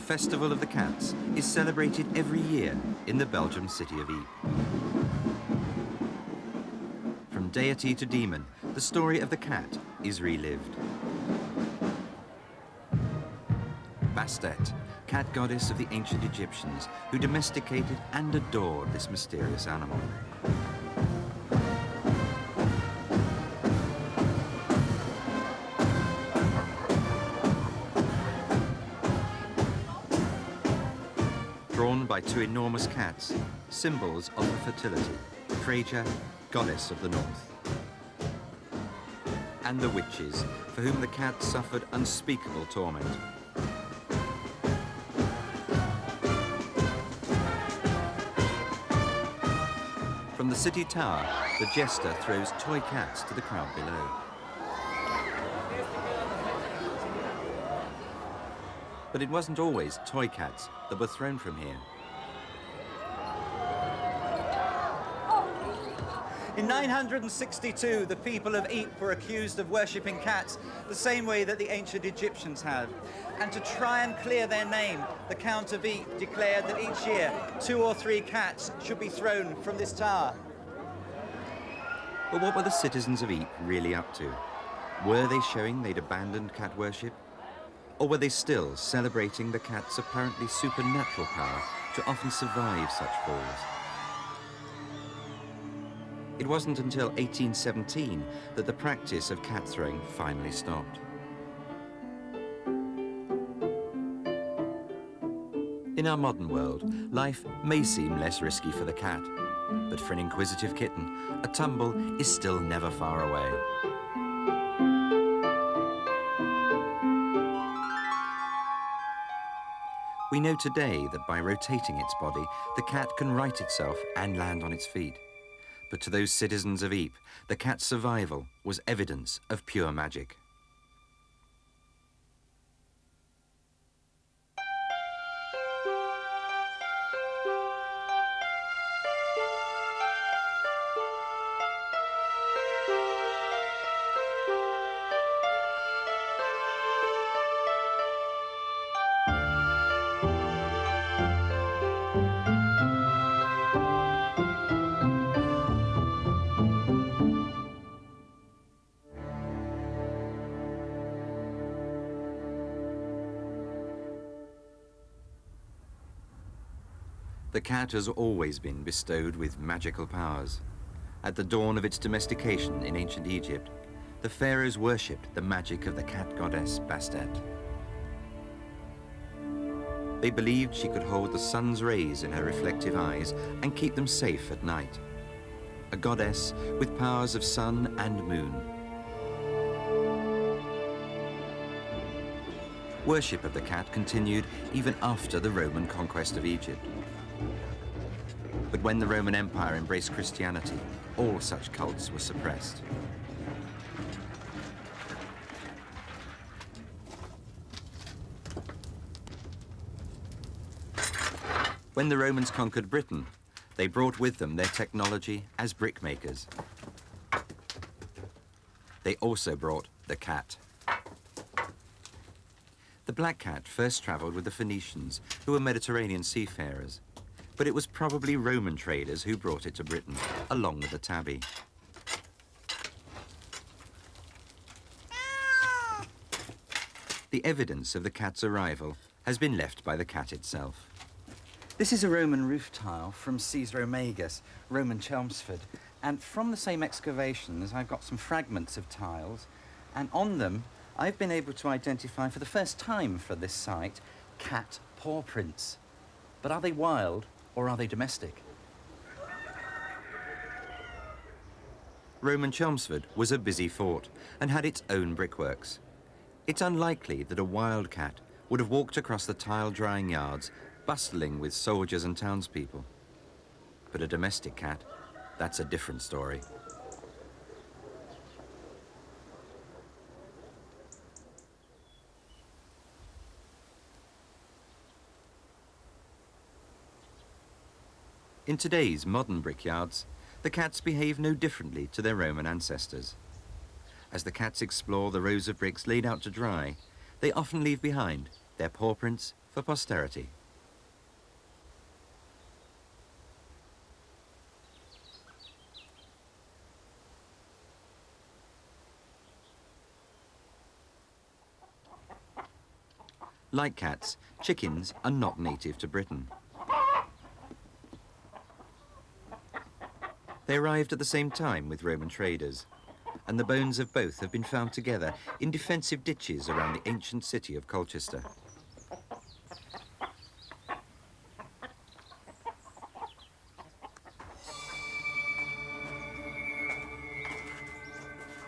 Festival of the Cats is celebrated every year in the Belgian city of Ypres. From deity to demon, the story of the cat is relived. Bastet, cat goddess of the ancient Egyptians, who domesticated and adored this mysterious animal. Drawn by two enormous cats, symbols of her fertility, Freja, goddess of the north. And the witches, for whom the cat suffered unspeakable torment. From the city tower, the jester throws toy cats to the crowd below. But it wasn't always toy cats that were thrown from here. In 962, the people of Ypres were accused of worshipping cats the same way that the ancient Egyptians had. And to try and clear their name, the Count of Ypres declared that each year 2 or 3 cats should be thrown from this tower. But what were the citizens of Ypres really up to? Were they showing they'd abandoned cat worship? Or were they still celebrating the cat's apparently supernatural power to often survive such falls? It wasn't until 1817 that the practice of cat throwing finally stopped. In our modern world, life may seem less risky for the cat, but for an inquisitive kitten, a tumble is still never far away. We know today that by rotating its body, the cat can right itself and land on its feet. But to those citizens of Ypres, the cat's survival was evidence of pure magic. The cat has always been bestowed with magical powers. At the dawn of its domestication in ancient Egypt, the pharaohs worshipped the magic of the cat goddess Bastet. They believed she could hold the sun's rays in her reflective eyes and keep them safe at night. A goddess with powers of sun and moon. Worship of the cat continued even after the Roman conquest of Egypt. But when the Roman Empire embraced Christianity, all such cults were suppressed. When the Romans conquered Britain, they brought with them their technology as brickmakers. They also brought the cat. The black cat first traveled with the Phoenicians, who were Mediterranean seafarers. But it was probably Roman traders who brought it to Britain, along with the tabby. The evidence of the cat's arrival has been left by the cat itself. This is a Roman roof tile from Caesar Omegas, Roman Chelmsford. And from the same excavations, I've got some fragments of tiles, and on them, I've been able to identify for the first time for this site, cat paw prints. But are they wild? Or are they domestic? Roman Chelmsford was a busy fort and had its own brickworks. It's unlikely that a wild cat would have walked across the tile drying yards, bustling with soldiers and townspeople. But a domestic cat, that's a different story. In today's modern brickyards, the cats behave no differently to their Roman ancestors. As the cats explore the rows of bricks laid out to dry, they often leave behind their paw prints, for posterity. Like cats, chickens are not native to Britain. They arrived at the same time with Roman traders, and the bones of both have been found together in defensive ditches around the ancient city of Colchester.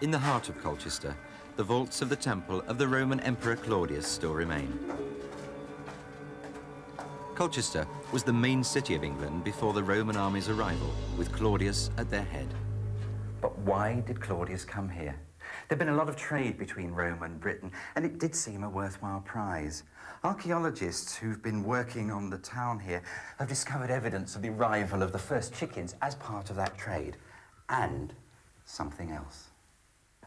In the heart of Colchester, the vaults of the temple of the Roman Emperor Claudius still remain. Colchester was the main city of England before the Roman army's arrival, with Claudius at their head. But why did Claudius come here? There'd been a lot of trade between Rome and Britain, and it did seem a worthwhile prize. Archaeologists who've been working on the town here have discovered evidence of the arrival of the first chickens as part of that trade, and something else.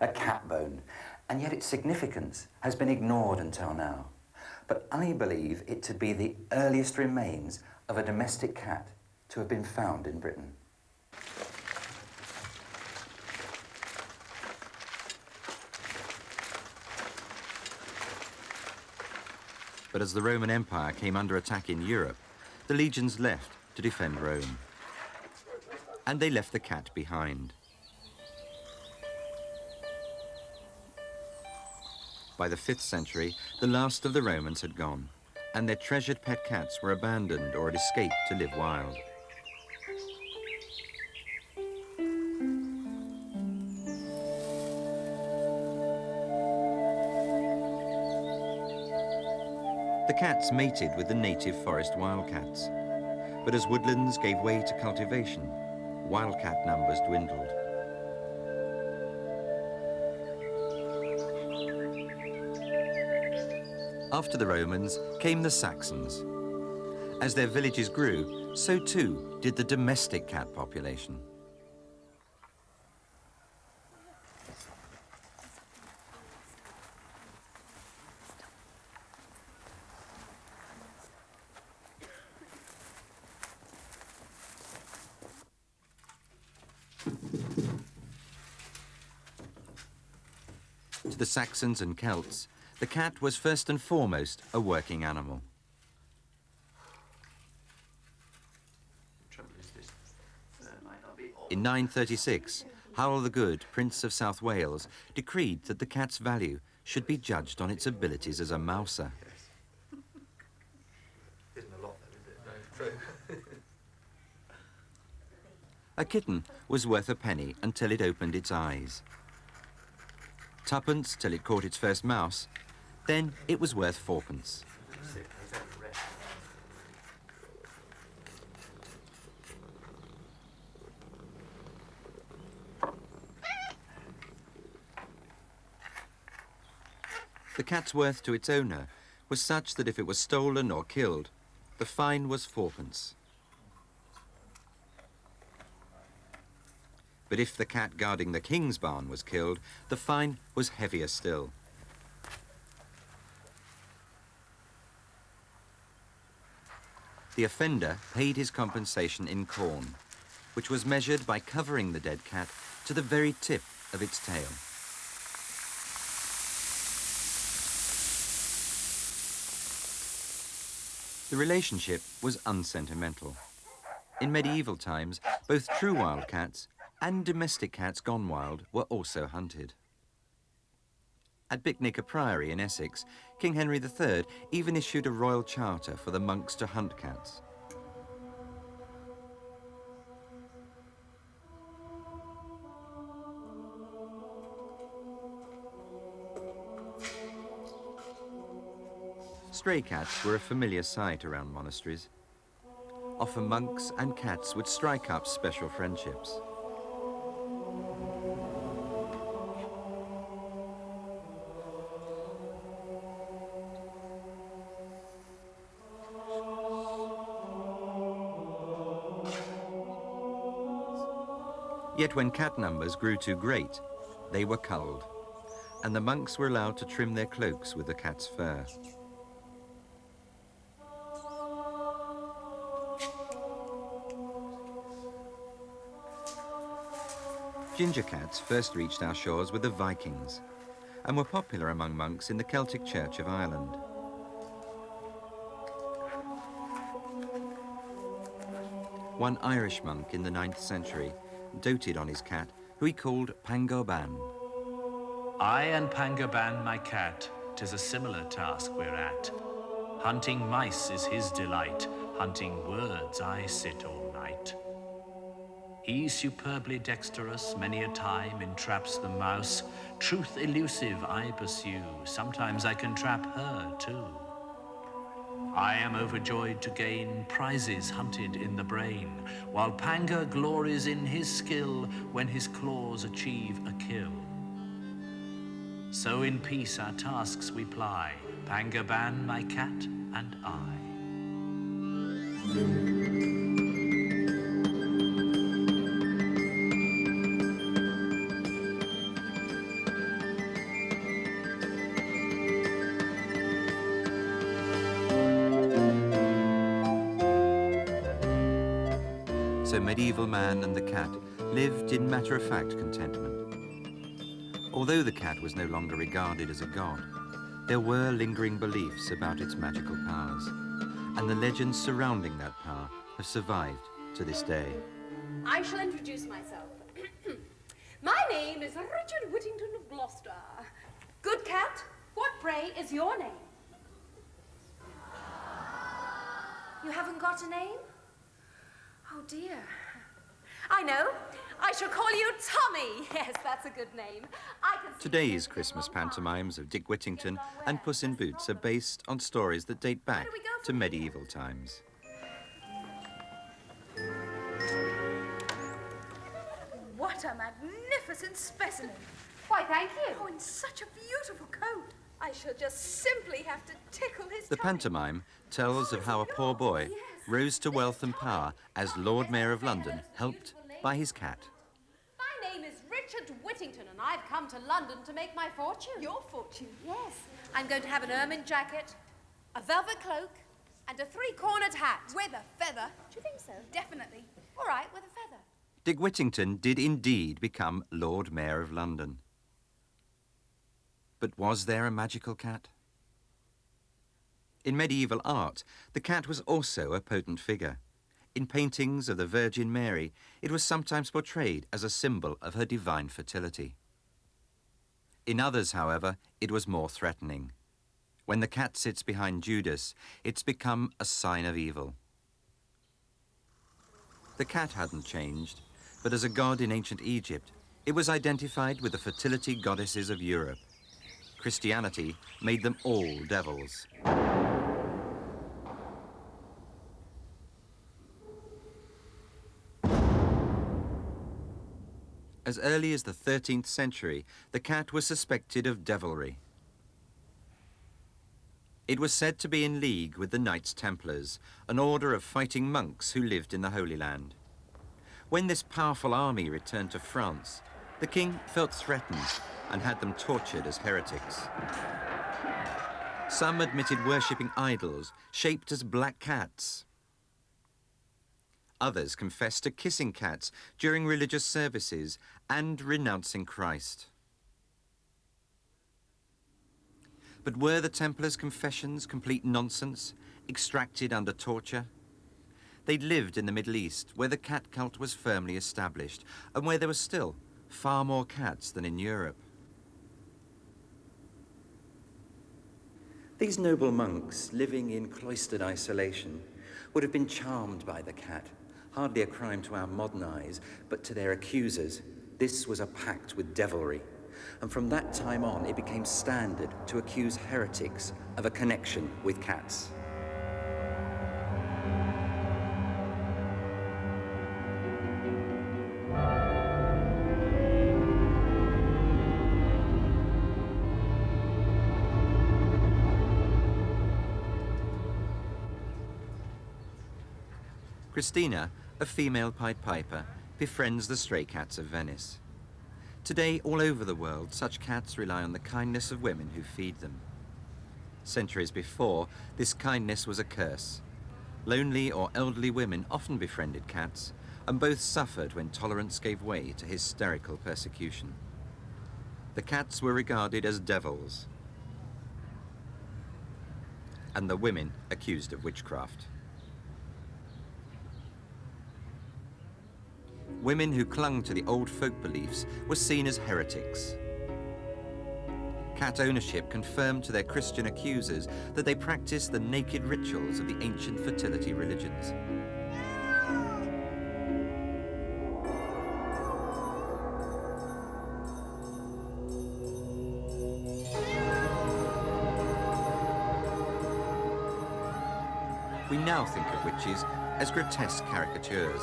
A cat bone, and yet its significance has been ignored until now. But I believe it to be the earliest remains of a domestic cat to have been found in Britain. But as the Roman Empire came under attack in Europe, the legions left to defend Rome. And they left the cat behind. By the 5th century, the last of the Romans had gone, and their treasured pet cats were abandoned or had escaped to live wild. The cats mated with the native forest wildcats, but as woodlands gave way to cultivation, wildcat numbers dwindled. After the Romans came the Saxons. As their villages grew, so too did the domestic cat population. To the Saxons and Celts, the cat was first and foremost a working animal. In 936, Howell the Good, Prince of South Wales, decreed that the cat's value should be judged on its abilities as a mouser. A kitten was worth a penny until it opened its eyes. Twopence till it caught its first mouse, then it was worth fourpence. The cat's worth to its owner was such that if it was stolen or killed, the fine was fourpence. But if the cat guarding the king's barn was killed, the fine was heavier still. The offender paid his compensation in corn, which was measured by covering the dead cat to the very tip of its tail. The relationship was unsentimental. In medieval times, both true wild cats and domestic cats gone wild were also hunted. At Bicknicker Priory in Essex, King Henry III even issued a royal charter for the monks to hunt cats. Stray cats were a familiar sight around monasteries. Often monks and cats would strike up special friendships. Yet when cat numbers grew too great, they were culled, and the monks were allowed to trim their cloaks with the cat's fur. Ginger cats first reached our shores with the Vikings and were popular among monks in the Celtic Church of Ireland. One Irish monk in the 9th century doted on his cat, who he called Pangoban. I and Pangoban, my cat, 'tis a similar task we're at. Hunting mice is his delight, hunting words I sit all night. He superbly dexterous, many a time entraps the mouse. Truth elusive I pursue, sometimes I can trap her too. I am overjoyed to gain prizes hunted in the brain, while Panga glories in his skill when his claws achieve a kill. So in peace our tasks we ply, Pangoban, my cat, and I. So medieval man and the cat lived in matter-of-fact contentment. Although the cat was no longer regarded as a god, there were lingering beliefs about its magical powers, and the legends surrounding that power have survived to this day. I shall introduce myself. My name is Richard Whittington of Gloucester. Good cat, what, pray, is your name? You haven't got a name? Oh, dear. I know. I shall call you Tommy. Yes, that's a good name. I can see Today's Christmas pantomimes of Dick Whittington and Puss in Boots are based on stories that date back to medieval times. What a magnificent specimen. Why, thank you. Oh, and such a beautiful coat. I shall just simply have to tickle his The tummy. pantomime tells of how a poor boy rose to wealth and power as Lord Mayor of London, helped by his cat. My name is Richard Whittington, and I've come to London to make my fortune. Your fortune? Yes. I'm going to have an ermine jacket, a velvet cloak, and a three-cornered hat. With a feather? Do you think so? Definitely. All right, with a feather. Dick Whittington did indeed become Lord Mayor of London. But was there a magical cat? In medieval art, the cat was also a potent figure. In paintings of the Virgin Mary, it was sometimes portrayed as a symbol of her divine fertility. In others, however, it was more threatening. When the cat sits behind Judas, it's become a sign of evil. The cat hadn't changed, but as a god in ancient Egypt, it was identified with the fertility goddesses of Europe. Christianity made them all devils. As early as the 13th century, the cat was suspected of devilry. It was said to be in league with the Knights Templars, an order of fighting monks who lived in the Holy Land. When this powerful army returned to France, the king felt threatened and had them tortured as heretics. Some admitted worshipping idols shaped as black cats. Others confessed to kissing cats during religious services and renouncing Christ. But were the Templars' confessions complete nonsense, extracted under torture? They'd lived in the Middle East, where the cat cult was firmly established, and where there were still far more cats than in Europe. These noble monks, living in cloistered isolation, would have been charmed by the cat. Hardly a crime to our modern eyes, but to their accusers, this was a pact with devilry. And from that time on, it became standard to accuse heretics of a connection with cats. Christina, a female Pied Piper, befriends the stray cats of Venice. Today, all over the world, such cats rely on the kindness of women who feed them. Centuries before, this kindness was a curse. Lonely or elderly women often befriended cats, and both suffered when tolerance gave way to hysterical persecution. The cats were regarded as devils, and the women accused of witchcraft. Women who clung to the old folk beliefs were seen as heretics. Cat ownership confirmed to their Christian accusers that they practiced the naked rituals of the ancient fertility religions. We now think of witches as grotesque caricatures.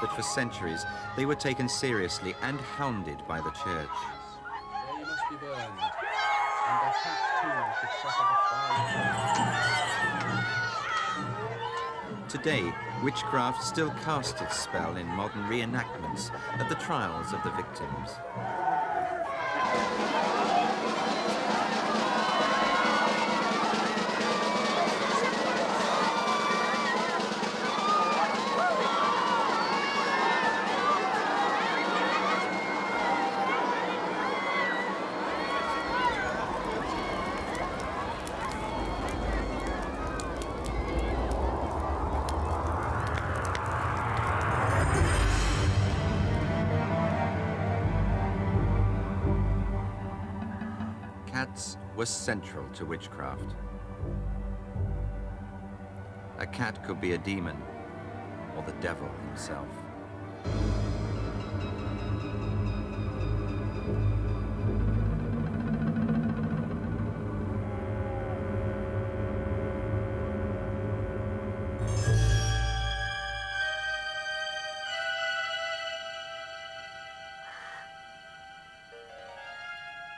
But for centuries, they were taken seriously and hounded by the church. They must be burned, and their cat too should suffer the fire. Today, witchcraft still casts its spell in modern reenactments of the trials of the victims. Cats were central to witchcraft. A cat could be a demon or the devil himself.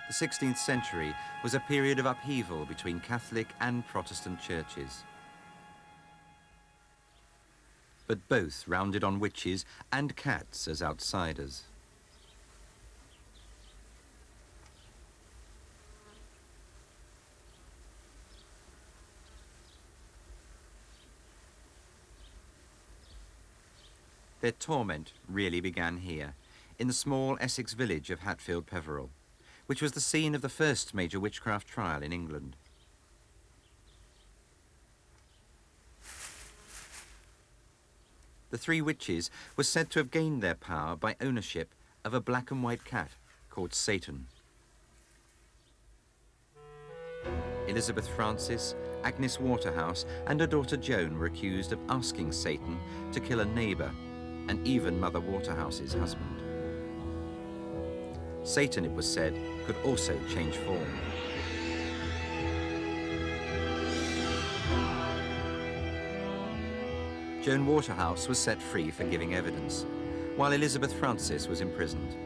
The 16th century was a period of upheaval between Catholic and Protestant churches. But both rounded on witches and cats as outsiders. Their torment really began here, in the small Essex village of Hatfield Peveril, which was the scene of the first major witchcraft trial in England. The three witches were said to have gained their power by ownership of a black and white cat called Satan. Elizabeth Francis, Agnes Waterhouse, and her daughter Joan were accused of asking Satan to kill a neighbour, and even Mother Waterhouse's husband. Satan, it was said, could also change form. Joan Waterhouse was set free for giving evidence, while Elizabeth Francis was imprisoned.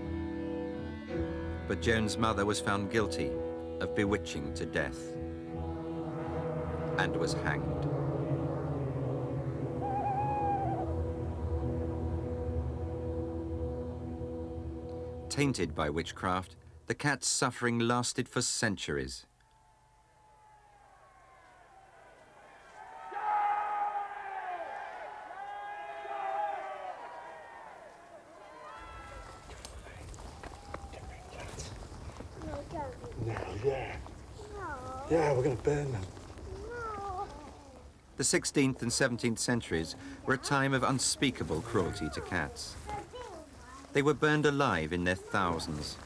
But Joan's mother was found guilty of bewitching to death and was hanged. Tainted by witchcraft, the cat's suffering lasted for centuries. No, yeah. Yeah, we're going to burn them. The 16th and 17th centuries were a time of unspeakable cruelty to cats. They were burned alive in their thousands.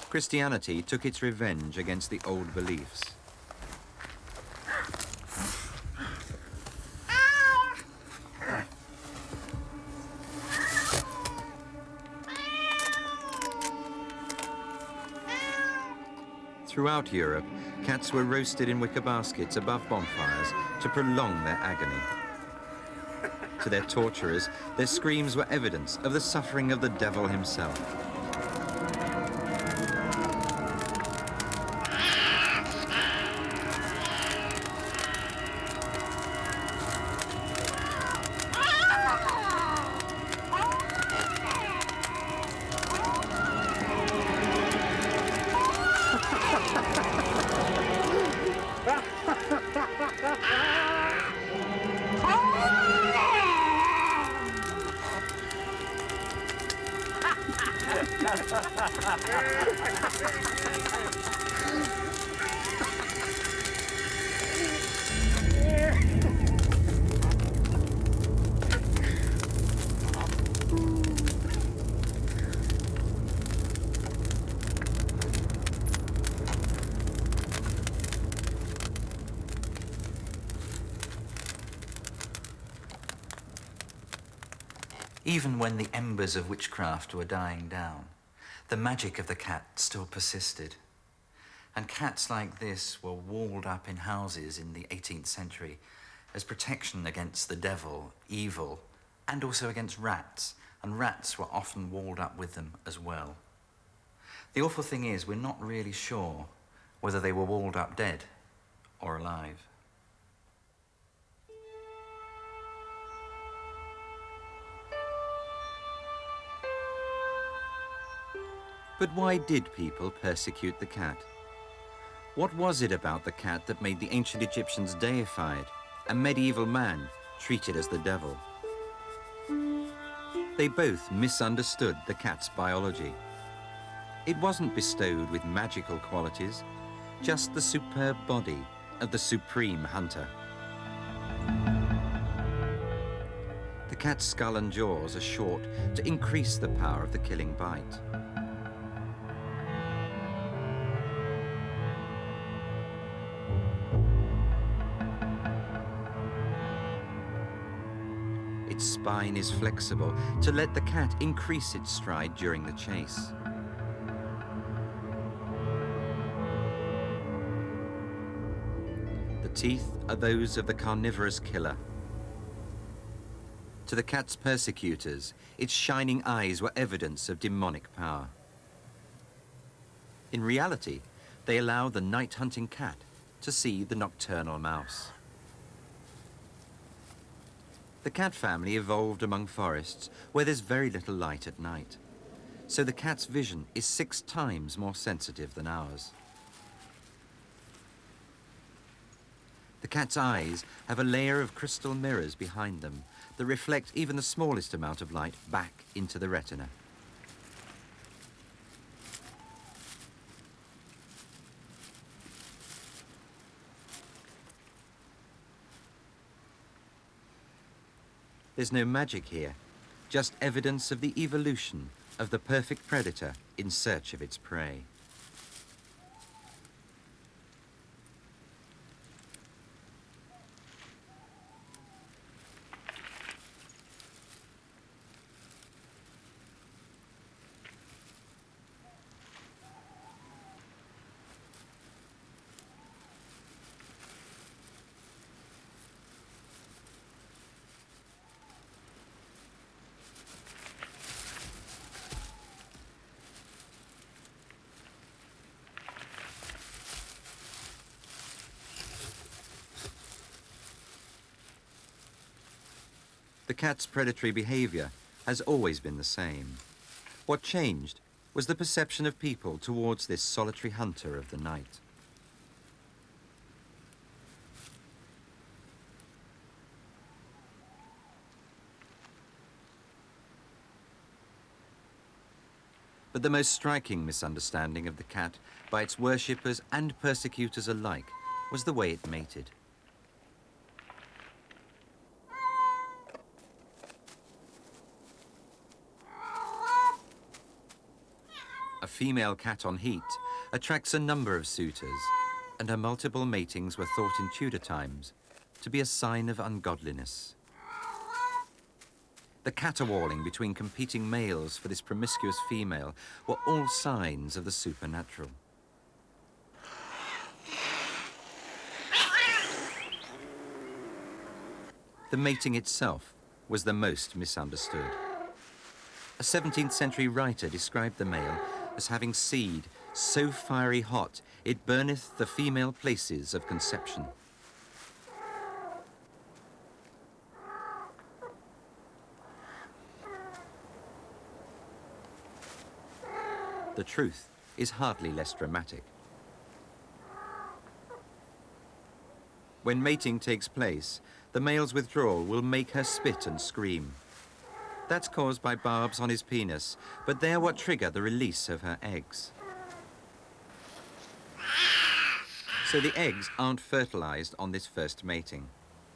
Christianity took its revenge against the old beliefs. Throughout Europe, cats were roasted in wicker baskets above bonfires to prolong their agony. To their torturers, their screams were evidence of the suffering of the devil himself. Even when the embers of witchcraft were dying down, the magic of the cat still persisted. And cats like this were walled up in houses in the 18th century as protection against the devil, evil, and also against rats, and rats were often walled up with them as well. The awful thing is, we're not really sure whether they were walled up dead or alive. But why did people persecute the cat? What was it about the cat that made the ancient Egyptians deified and medieval man treated as the devil? They both misunderstood the cat's biology. It wasn't bestowed with magical qualities, just the superb body of the supreme hunter. The cat's skull and jaws are short to increase the power of the killing bite. Its spine is flexible to let the cat increase its stride during the chase. The teeth are those of the carnivorous killer. To the cat's persecutors, its shining eyes were evidence of demonic power. In reality, they allow the night-hunting cat to see the nocturnal mouse. The cat family evolved among forests where there's very little light at night, so the cat's vision is 6 times more sensitive than ours. The cat's eyes have a layer of crystal mirrors behind them that reflect even the smallest amount of light back into the retina. There's no magic here, just evidence of the evolution of the perfect predator in search of its prey. The cat's predatory behavior has always been the same. What changed was the perception of people towards this solitary hunter of the night. But the most striking misunderstanding of the cat by its worshippers and persecutors alike was the way it mated. A female cat on heat attracts a number of suitors, and her multiple matings were thought in Tudor times to be a sign of ungodliness. The caterwauling between competing males for this promiscuous female were all signs of the supernatural. The mating itself was the most misunderstood. A 17th century writer described the male as having seed so fiery hot it burneth the female places of conception. The truth is hardly less dramatic. When mating takes place, the male's withdrawal will make her spit and scream. That's caused by barbs on his penis, but they're what trigger the release of her eggs. So the eggs aren't fertilized on this first mating.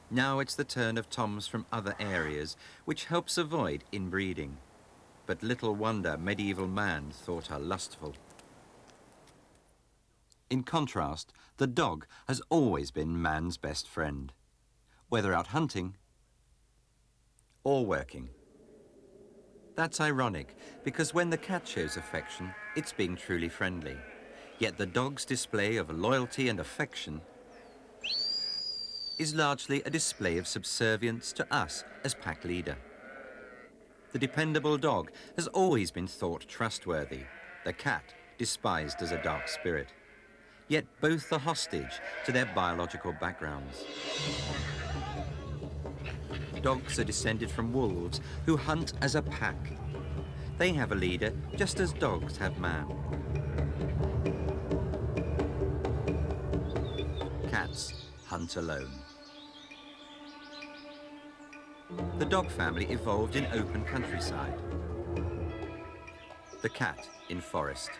Now it's the turn of Toms from other areas, which helps avoid inbreeding. But little wonder medieval man thought her lustful. In contrast, the dog has always been man's best friend, whether out hunting or working. That's ironic, because when the cat shows affection, it's being truly friendly. Yet the dog's display of loyalty and affection is largely a display of subservience to us as pack leader. The dependable dog has always been thought trustworthy, the cat despised as a dark spirit. Yet both are hostage to their biological backgrounds. Dogs are descended from wolves who hunt as a pack. They have a leader just as dogs have man. Cats hunt alone. The dog family evolved in open countryside. The cat in forest.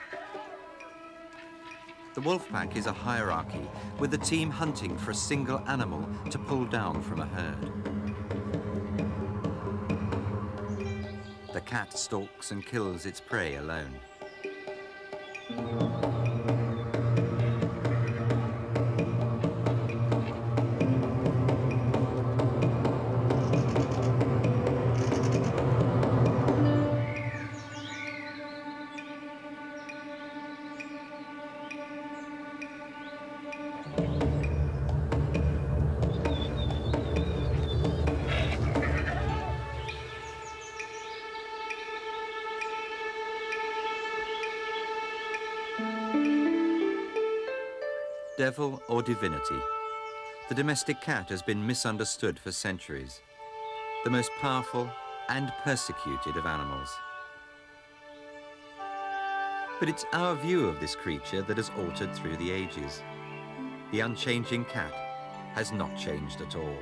The wolf pack is a hierarchy, with the team hunting for a single animal to pull down from a herd. The cat stalks and kills its prey alone. Devil or divinity, the domestic cat has been misunderstood for centuries. The most powerful and persecuted of animals. But it's our view of this creature that has altered through the ages. The unchanging cat has not changed at all.